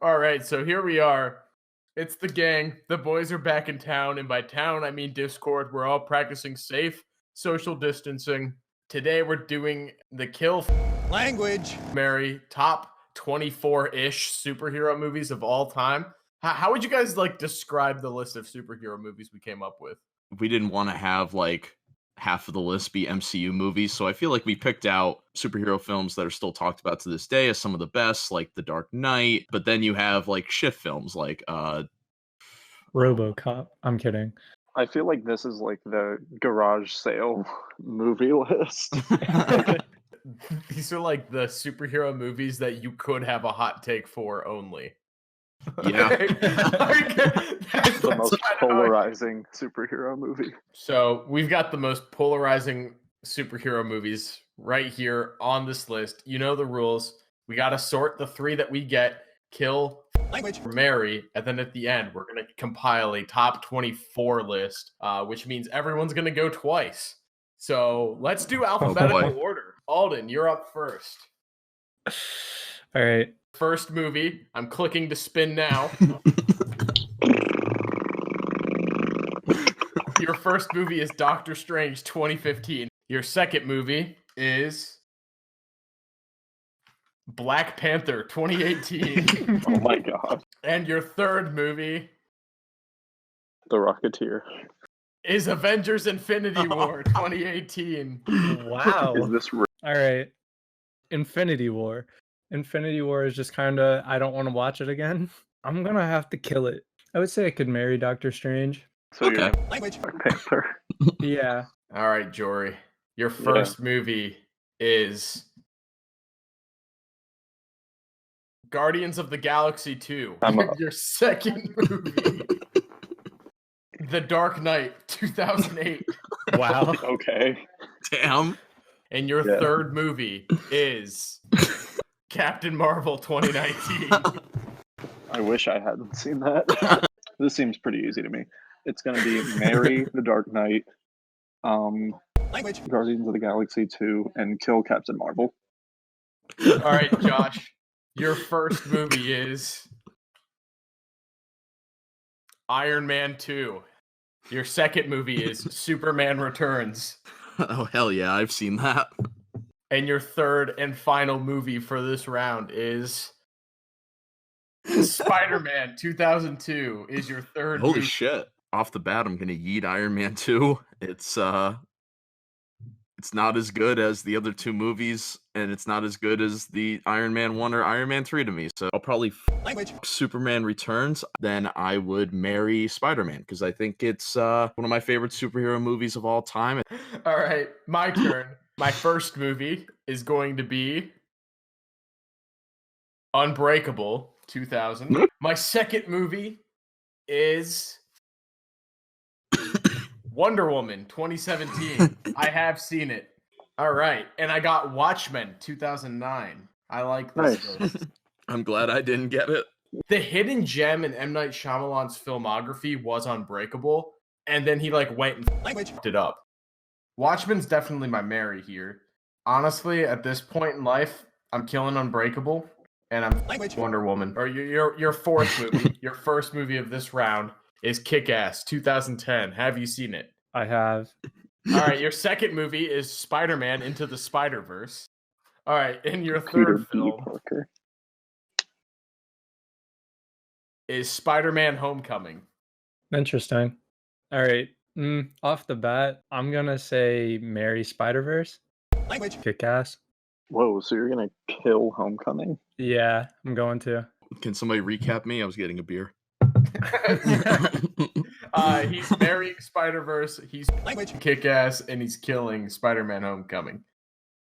All right, so here we are. It's the gang. The boys are back in town, and by town, I mean Discord. We're all practicing safe social distancing. Today, we're doing the Kill Language. Mary top 24-ish superhero movies of all time. How would you guys describe the list of superhero movies we came up with? We didn't want to have half of the list be MCU movies, so I feel like we picked out superhero films that are still talked about to this day as some of the best, like The Dark Knight. But then you have shit films like RoboCop. I'm kidding. I feel like this is like the garage sale movie list. These are like the superhero movies that you could have a hot take for only. Yeah. That's the most polarizing superhero movie. So we've got the most polarizing superhero movies right here on this list. You know the rules. We got to sort the three that we get, kill, Language. marry, and then at the end, we're going to compile a top 24 list, which means everyone's going to go twice. So let's do alphabetical order. Alden, you're up first. All right. First movie. I'm clicking to spin now. Your first movie is Doctor Strange 2015. Your second movie is Black Panther 2018. Oh my god. And your third movie The Rocketeer. is Avengers Infinity War 2018. Wow. Is this real? All right. Infinity War. Infinity War is just kind of, I don't want to watch it again. I'm going to have to kill it. I would say I could marry Doctor Strange. So Okay. you're Language. Black Panther. Yeah. All right, Jory. Your first movie is Guardians of the Galaxy 2. I'm up. Your second movie, The Dark Knight 2008. Wow. Okay. Damn. And your Yeah. third movie is Captain Marvel 2019. I wish I hadn't seen that. This seems pretty easy to me. It's going to be Marry the Dark Knight, Language. Guardians of the Galaxy 2, and Kill Captain Marvel. All right, Josh. Your first movie is Iron Man 2. Your second movie is Superman Returns. Oh, hell yeah, I've seen that. And your third and final movie for this round is Spider-Man 2002 is your third Holy movie. shit. Off the bat, I'm gonna yeet Iron Man 2. It's not as good as the other two movies, and it's not as good as the Iron Man 1 or Iron Man 3 to me. So I'll probably Language. Superman Returns. Then I would marry Spider-Man, because I think it's one of my favorite superhero movies of all time. All right, my turn. My first movie is going to be Unbreakable 2000. My second movie is Wonder Woman 2017. I have seen it. All right, and I got Watchmen 2009. I like this. Nice. list. I'm glad I didn't get it. The hidden gem in M. Night Shyamalan's filmography was Unbreakable, and then he went and Language. f***ed it up. Watchmen's definitely my marry here. Honestly, at this point in life, I'm killing Unbreakable, and I'm Language. Wonder Woman. Or your fourth movie, your first movie of this round is Kick-Ass 2010. Have you seen it? I have. All right, your second movie is Spider-Man Into the SpiderVerse. All right, and your Peter third B. film Parker. is Spider-Man Homecoming. Interesting. All right. Off the bat, I'm going to say marry SpiderVerse. Language. Kick ass. Whoa, so you're going to kill Homecoming? Yeah, I'm going to. Can somebody recap me? I was getting a beer. He's marrying Spider-Verse, he's Language. Kick-Ass, and he's killing Spider-Man Homecoming.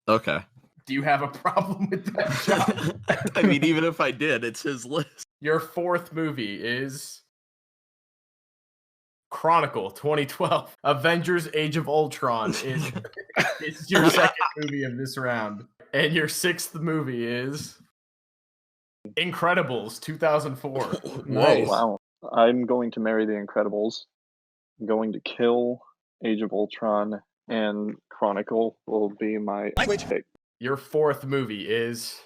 Okay. Do you have a problem with that, John? I mean, even if I did, it's his list. Your fourth movie is Chronicle 2012. Avengers Age of Ultron is your second movie of this round. And your sixth movie is Incredibles 2004. Nice. Oh, wow. I'm going to marry The Incredibles. I'm going to kill Age of Ultron, and Chronicle will be my Language. pick. Your fourth movie is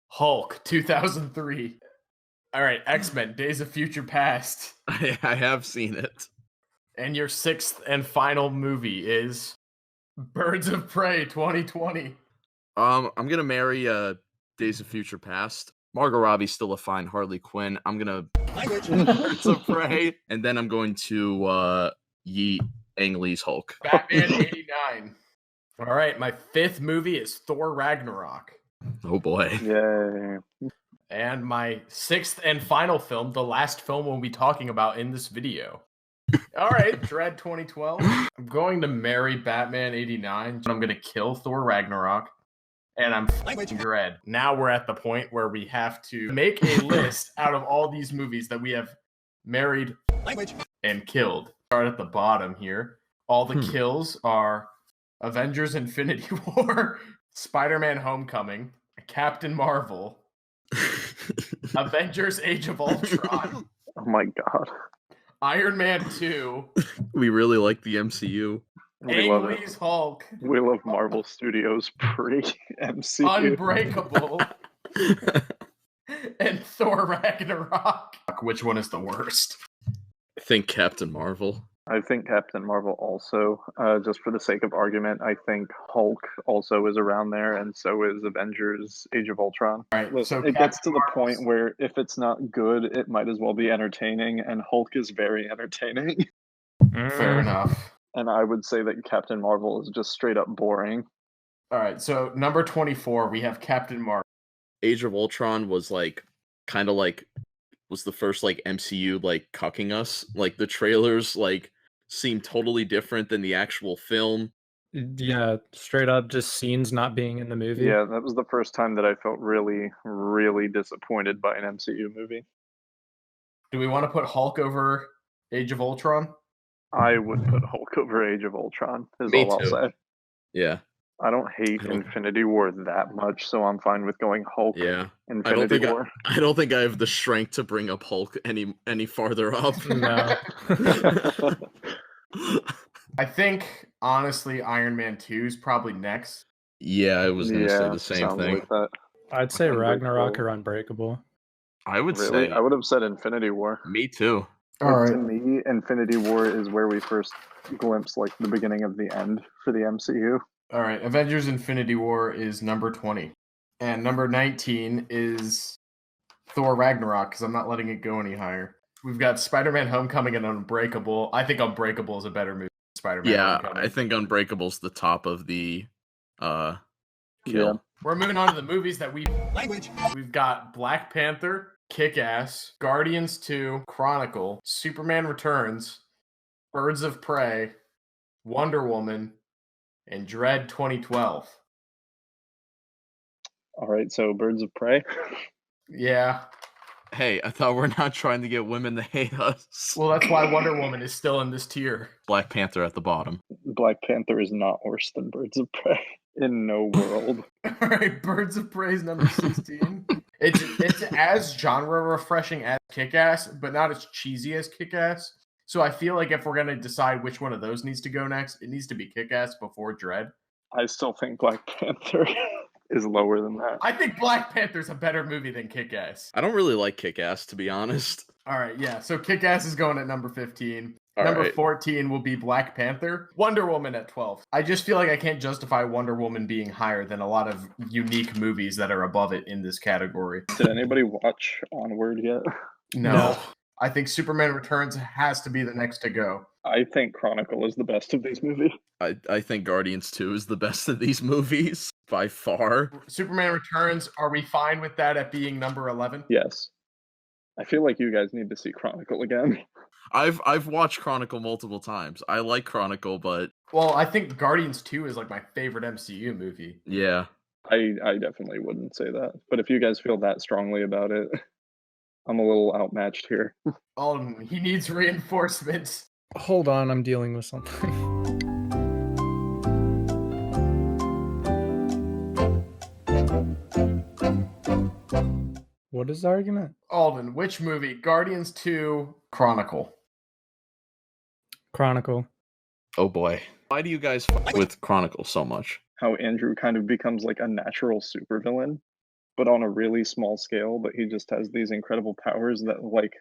Hulk 2003. All right, X-Men, Days of Future Past. I have seen it. And your sixth and final movie is Birds of Prey 2020. I'm gonna marry Days of Future Past. Margot Robbie's still a fine Harley Quinn. I'm gonna Language. Birds of Prey, and then I'm going to yeet Ang Lee's Hulk. Batman 89. All right, my fifth movie is Thor Ragnarok. Oh boy. Yay. And my sixth and final film, the last film we'll be talking about in this video. All right, Dread 2012. I'm going to marry Batman 89. I'm going to kill Thor Ragnarok. And I'm Language. Dread. Now we're at the point where we have to make a list out of all these movies that we have married Language. and killed. Start at the bottom here. All the kills are Avengers Infinity War, Spider-Man Homecoming, Captain Marvel, Avengers Age of Ultron, Oh my god. Iron Man 2, We really like the MCU. We love Ang it. Lee's Hulk, We love Marvel Studios pre-MCU. Unbreakable, and Thor Ragnarok. Which one is the worst? I think Captain Marvel. I think Captain Marvel also, just for the sake of argument, I think Hulk also is around there, and so is Avengers Age of Ultron. All right, so It gets to the Captain point where if it's not good, it might as well be entertaining, and Hulk is very entertaining. Fair enough. And I would say that Captain Marvel is just straight up boring. All right, so number 24, we have Captain Marvel. Age of Ultron was like kind of like was the first like MCU like cucking us. Like the trailers like seemed totally different than the actual film. Yeah, straight up just scenes not being in the movie. Yeah, that was the first time that I felt really, really disappointed by an MCU movie. Do we want to put Hulk over Age of Ultron? I would put Hulk over Age of Ultron, is Me all too. I'll say. Yeah. I don't hate I don't- Infinity War that much, so I'm fine with going Hulk Yeah. Infinity War. I don't think I have the strength to bring up Hulk any farther up. No. I think, honestly, Iron Man 2 is probably next. Yeah, I was gonna say Yeah, the same sounds thing. like that. I'd say Unbreakable. Ragnarok or Unbreakable. I would Really? say I would have said Infinity War. me too. To me, Infinity War is where we first glimpse like the beginning of the end for the MCU. All right, Avengers Infinity War is number 20. And number 19 is Thor Ragnarok, because I'm not letting it go any higher. We've got Spider-Man Homecoming and Unbreakable. I think Unbreakable is a better movie than Spider-Man Yeah, Homecoming. I think Unbreakable's the top of the kill. Yeah. We're moving on to the movies that Language. we've got Black Panther, Kick-Ass, Guardians 2, Chronicle, Superman Returns, Birds of Prey, Wonder Woman, and Dread 2012. All right, so Birds of Prey. Yeah. Hey, I thought we're not trying to get women to hate us. Well, that's why Wonder Woman is still in this tier. Black Panther at the bottom. Black Panther is not worse than Birds of Prey in no world. All right, Birds of Prey is number 16. It's as genre refreshing as Kick-Ass, but not as cheesy as Kick-Ass. So I feel like if we're gonna decide which one of those needs to go next, it needs to be Kick-Ass before Dread. I still think Black Panther is lower than that. I think Black Panther's a better movie than Kick-Ass. I don't really like Kick-Ass, to be honest. All right, yeah. So Kick-Ass is going at number 15. All Number right. 14 will be Black Panther. Wonder Woman at 12. I just feel like I can't justify Wonder Woman being higher than a lot of unique movies that are above it in this category. Did anybody watch Onward yet? No. I think Superman Returns has to be the next to go. I think Chronicle is the best of these movies. I think Guardians 2 is the best of these movies by far. Superman Returns, are we fine with that at being number 11? Yes. I feel like you guys need to see Chronicle again. I've watched Chronicle multiple times. I like Chronicle, but Well, I think Guardians 2 is like my favorite MCU movie. yeah. I definitely wouldn't say that. But if you guys feel that strongly about it, I'm a little outmatched here. Alden, he needs reinforcements. Hold on, I'm dealing with something. What is the argument? Alden, which movie? Guardians 2, Chronicle. Chronicle. Oh boy. Why do you guys fuck with Chronicle so much? How Andrew kind of becomes like a natural supervillain. but on a really small scale, but he just has these incredible powers that like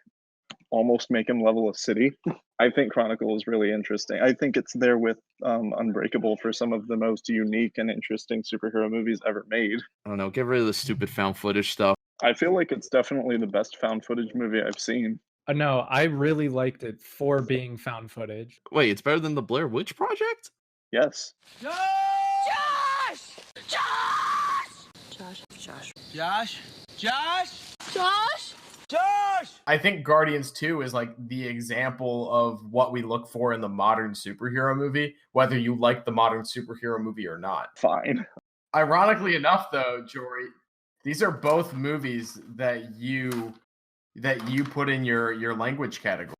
almost make him level a city. I think Chronicle is really interesting. I think it's there with Unbreakable for some of the most unique and interesting superhero movies ever made. I don't know, get rid of the stupid found footage stuff. I feel like it's definitely the best found footage movie I've seen. No, I really liked it for being found footage. Wait, it's better than the Blair Witch Project? Yes. Josh! I think Guardians 2 is like the example of what we look for in the modern superhero movie, whether you like the modern superhero movie or not. Fine. Ironically enough, though, Jory, these are both movies that you put in your language category.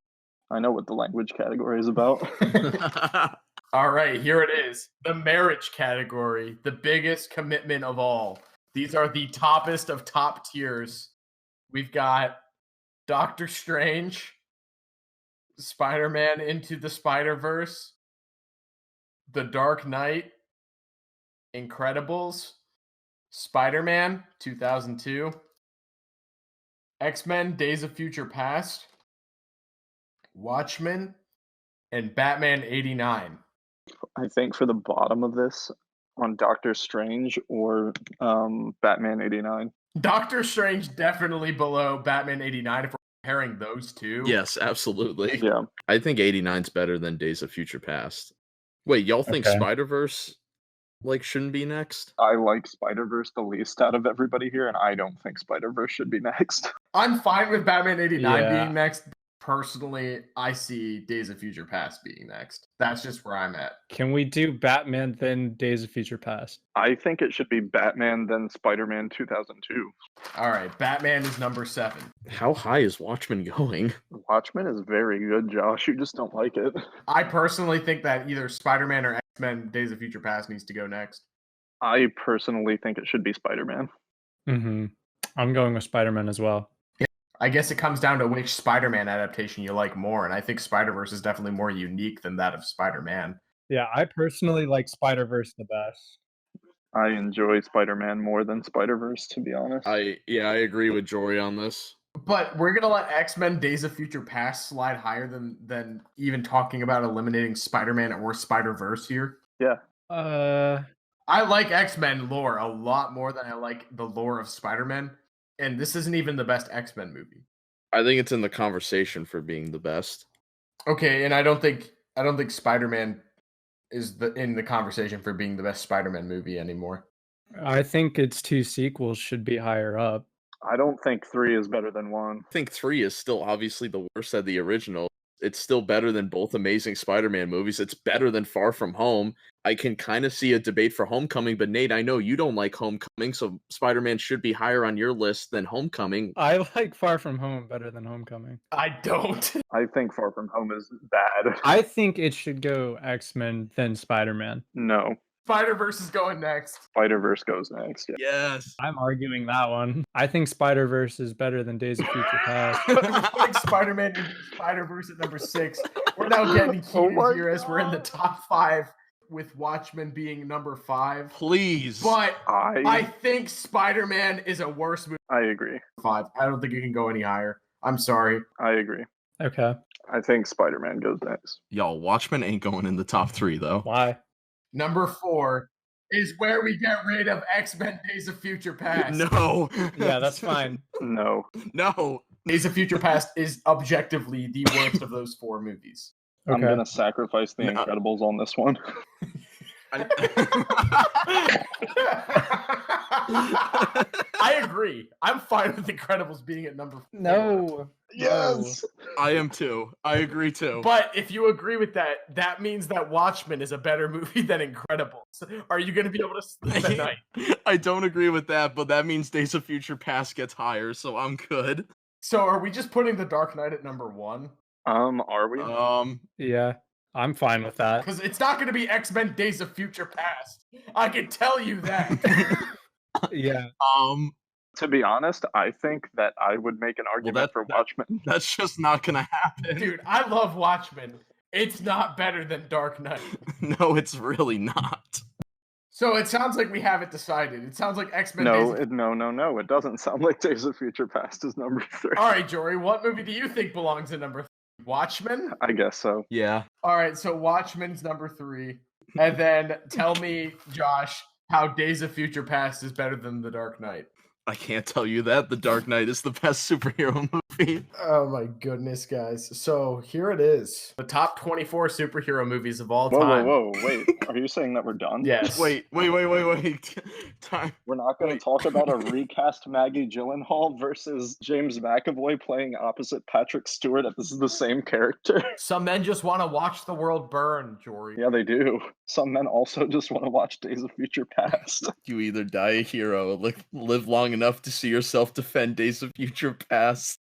I know what the language category is about. All right, here it is. The marriage category, the biggest commitment of all. These are the toppest of top tiers. We've got Doctor Strange, Spider-Man Into the Spider-Verse, The Dark Knight, Incredibles, Spider-Man 2002, X-Men Days of Future Past, Watchmen, and Batman 89. I think for the bottom of this, on Doctor Strange or Batman 89. Doctor Strange definitely below Batman 89 if we're comparing those two. Yes, absolutely. Yeah. I think 89's better than Days of Future Past. Wait, y'all think Okay. Spider-Verse shouldn't be next? I like Spider-Verse the least out of everybody here, and I don't think Spider-Verse should be next. I'm fine with Batman 89 Yeah. being next. Personally, I see Days of Future Past being next. That's just where I'm at. Can we do Batman then Days of Future Past? I think it should be Batman, then Spider-Man 2002. All right, Batman is number 7. How high is Watchmen going? Watchmen is very good, Josh. You just don't like it. I personally think that either Spider-Man or X-Men Days of Future Past needs to go next. I personally think it should be Spider-Man. Mm-hmm. I'm going with Spider-Man as well. I guess it comes down to which Spider-Man adaptation you like more, and I think Spider-Verse is definitely more unique than that of Spider-Man. Yeah, I personally like Spider-Verse the best. I enjoy Spider-Man more than Spider-Verse, to be honest. I agree with Jory on this. But we're gonna let X-Men Days of Future Past slide higher than even talking about eliminating Spider-Man or Spider-Verse here. Yeah. I like X-Men lore a lot more than I like the lore of Spider-Man, and this isn't even the best X-Men movie. I think it's in the conversation for being the best. Okay, and I don't think Spider-Man is in the conversation for being the best Spider-Man movie anymore. I think its 2 sequels should be higher up. I don't think 3 is better than 1. I think 3 is still obviously the worst of the original. It's still better than both Amazing Spider-Man movies. It's better than Far From Home. I can kind of see a debate for Homecoming, but Nate, I know you don't like Homecoming, so Spider-Man should be higher on your list than Homecoming. I like Far From Home better than Homecoming. I don't. I think Far From Home is bad. I think it should go X-Men then Spider-Man. No. Spider-Verse is going next. Spider-Verse goes next. Yeah. Yes. I'm arguing that one. I think Spider-Verse is better than Days of Future Past. We're putting Spider-Man into Spider-Verse at number 6. We're now getting heated here as we're in the top 5, with Watchmen being number 5. Please. But I I think Spider-Man is a worse movie agree. than 5. I don't think it can go any higher. I'm sorry. I agree. Okay. I think Spider-Man goes next. Y'all, Watchmen ain't going in the top 3, though. Why? Number 4 is where we get rid of X-Men Days of Future Past. No. Yeah, that's fine. No. No. Days of Future Past is objectively the worst of those 4 movies. Okay. I'm going to sacrifice The No. Incredibles on this one. I agree. I'm fine with Incredibles being at number 4. No. Yes! I am too. I agree too. But if you agree with that, that means that Watchmen is a better movie than Incredibles. Are you going to be able to sleep at night? I don't agree with that, but that means Days of Future Past gets higher, so I'm good. So are we just putting The Dark Knight at number 1? Are we? Yeah, I'm fine with that. Because it's not going to be X-Men Days of Future Past. I can tell you that. Yeah. To be honest, I think that I would make an argument for Watchmen. That's just not gonna happen. Dude, I love Watchmen. It's not better than Dark Knight. No, it's really not. So it sounds like we have it decided. It sounds like X-Men. No, no. It doesn't sound like Days of Future Past is number 3. All right, Jory, what movie do you think belongs in number 3? Watchmen? I guess so. Yeah. All right, so Watchmen's number 3. And then tell me, Josh, how Days of Future Past is better than The Dark Knight. I can't tell you that. The Dark Knight is the best superhero movie. Oh my goodness, guys. So here it is. The top 24 superhero movies of all Whoa, time. wait. Are you saying that we're done? Yes. Wait. Time. We're not going to talk about a recast Maggie Gyllenhaal versus James McAvoy playing opposite Patrick Stewart if this is the same character. Some men just want to watch the world burn, Jory. Yeah, they do. Some men also just want to watch Days of Future Past. You either die a hero or live long enough to see yourself defend Days of Future Past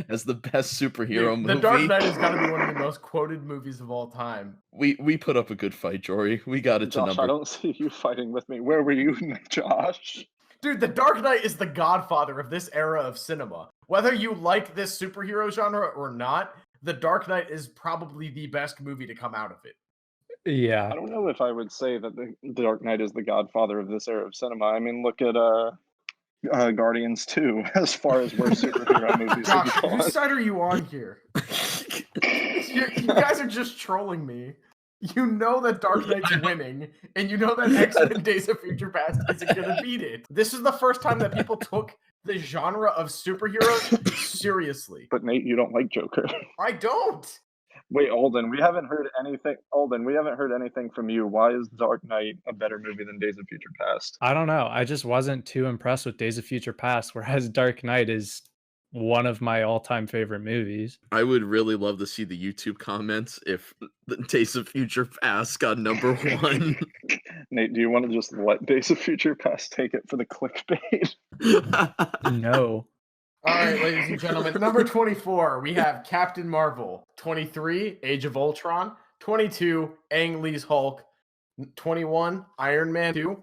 as the best superhero movie. The Dark Knight has got to be one of the most quoted movies of all time. We put up a good fight, Jory. We got it to Josh, number. I don't see you fighting with me. Where were you, Josh? Dude, The Dark Knight is the godfather of this era of cinema. Whether you like this superhero genre or not, The Dark Knight is probably the best movie to come out of it. Yeah. I don't know if I would say that the Dark Knight is the godfather of this era of cinema. I mean, look at Guardians 2 as far as where superhero movies Josh, have gone. whose side are you on here? You guys are just trolling me. You know that Dark Knight's winning, and you know that X-Men Days of Future Past isn't going to beat it. This is the first time that people took the genre of superheroes seriously. But Nate, you don't like Joker. I don't. Wait, Alden, we haven't heard anything. Alden, we haven't heard anything from you. Why is Dark Knight a better movie than Days of Future Past? I don't know. I just wasn't too impressed with Days of Future Past, whereas Dark Knight is one of my all-time favorite movies. I would really love to see the YouTube comments if the Days of Future Past got number 1. Nate, do you want to just let Days of Future Past take it for the clickbait? No. All right, ladies and gentlemen, number 24, we have Captain Marvel. 23, Age of Ultron. 22, Ang Lee's Hulk. 21, Iron Man 2.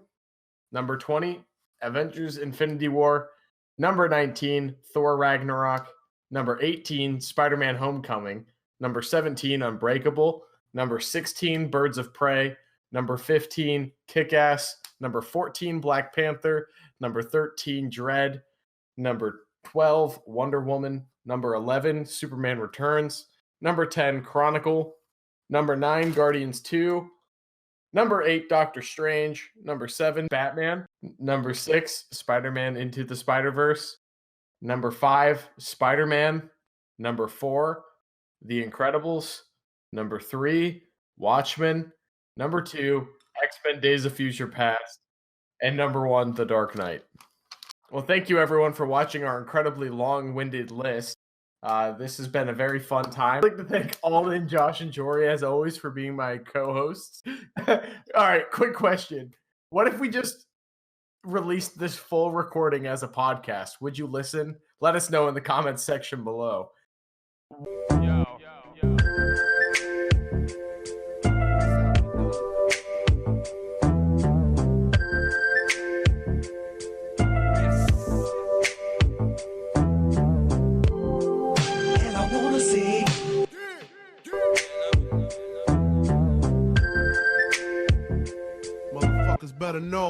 Number 20, Avengers Infinity War. Number 19, Thor Ragnarok. Number 18, Spider-Man Homecoming. Number 17, Unbreakable. Number 16, Birds of Prey. Number 15, Kick-Ass. Number 14, Black Panther. Number 13, Dread. Number 12, Wonder Woman. Number 11, Superman Returns. Number 10, Chronicle. Number 9, Guardians 2. Number 8, Doctor Strange. Number 7, Batman. Number 6, Spider-Man Into the Spider-Verse. Number 5, Spider-Man. Number 4, The Incredibles. Number 3, Watchmen. Number 2, X-Men Days of Future Past. And number 1, The Dark Knight. Well, thank you everyone for watching our incredibly long-winded list. This has been a very fun time. I'd like to thank Alden, Josh, and Jory, as always, for being my co-hosts. All right, quick question. What if we just released this full recording as a podcast? Would you listen? Let us know in the comments section below. Better know.